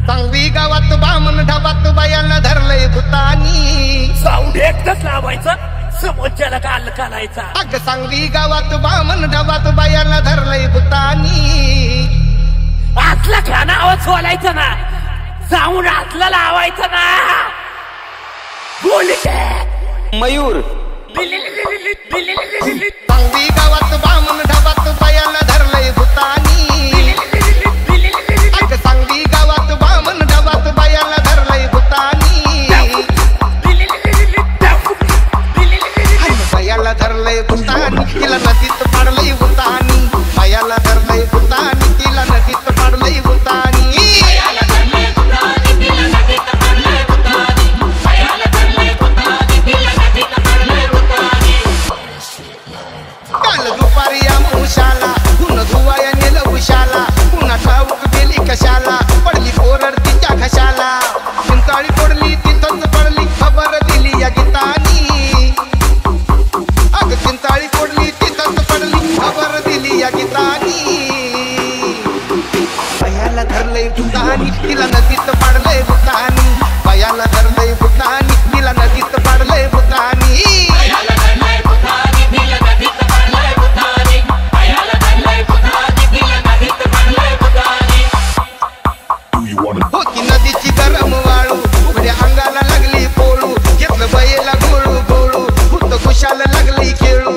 सांगवी गावात बामण ढाबात बायाला धरलंय भूतानी साऊंड एकच लावायचं समोरच्याला काल कालायचा अग सांगवी गावात बामण ढाबात बायाला धरलंय भूतानी आतला खाना आवाज बोलायचं ना साऊंड आतला लावायचं ना बोल मयूर सांगवी गावात बामण ढाबात बायाला धरलंय भूतानी अग सांगवी गावात बामण ढाबात बायाला धरलंय भूतानी बायाला धरलंय भूतानी तिला नदीत पाडलंय भूतानी बायाला धरलंय भूतानी तिला नदीत पाडलंय भूतानी काल दुपारी या मुशाला पुन्हा धुवाया नेलं उशाला पुन्हा ठाऊक गेली कशाला पडली कोरड तिच्या घशाला चिंताळी पडली तिथंच पडली खबर दिली या गीतानी अग चिंताळी पडली तिथंच पडली खबर दिली या गीतानी बायाला धरलंय भूतानी तिला नदीत पाडलंय भूतानी बायाला धरलंय भूतानी तिला नदीत पाडलंय भूतानी होती नदीची गरम वाळू उघड्या अंगाला लागली पोळू घेतलं बयेला गोळू गोळू भूत खुशाला लागली खेळू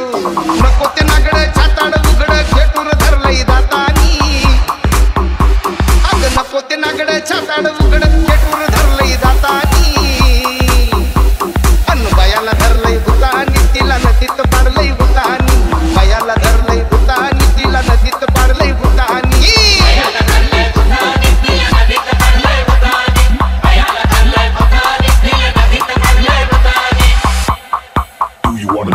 नको ते नागड छाताड उघड खेटूर धरलंय दातानी अग नको ते नागड छाताड उघड खेटूर धरलंय दातानी अन बायाला धरलंय भूतानी तिला नदीत पाडलंय भूतानी बायाला धरलंय भूतानी तिला नदीत पाडलंय भूतानी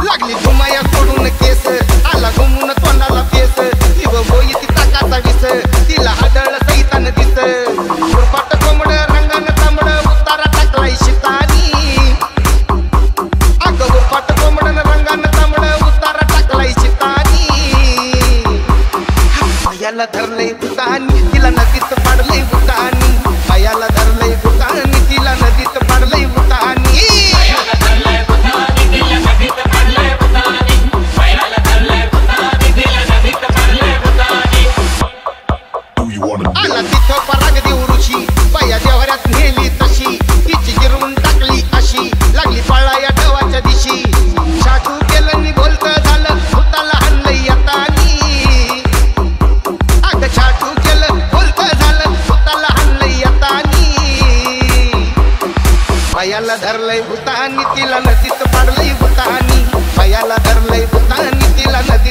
लागली घुमाया सोडून केस आला घुमून तोंडाला फेस इव बोई ती टाकाचा विस तिला हाडळ सैतान दिस उरपाट कोंबड रंगान तांबड उतारा टाकलाय शितानी अग उरपाट कोंबड रंगान तांबड उतारा टाकलाय शितानी बायाला धरलंय भूतानी तिला नदीत पाडलंय भूतानी बायाला धरलंय भूतानी तिला नदीत पाडलंय भूतानी आला तिथं पराग देऊ ऋषी बाया देवऱ्यात नेली तशी तिची गिरवून टाकली अशी लागली पळा या डवाच्या दिशी शाजू केलं नि बोलत झालं भूताला हाणलंय यातानी अग शाजू केलं बोलत झालं भूताला हाणलंय यातानी बायाला धरलंय भूतानी तिला नदीत पाडलंय भूतानी बायाला धरलंय भूतानी तिला नदीत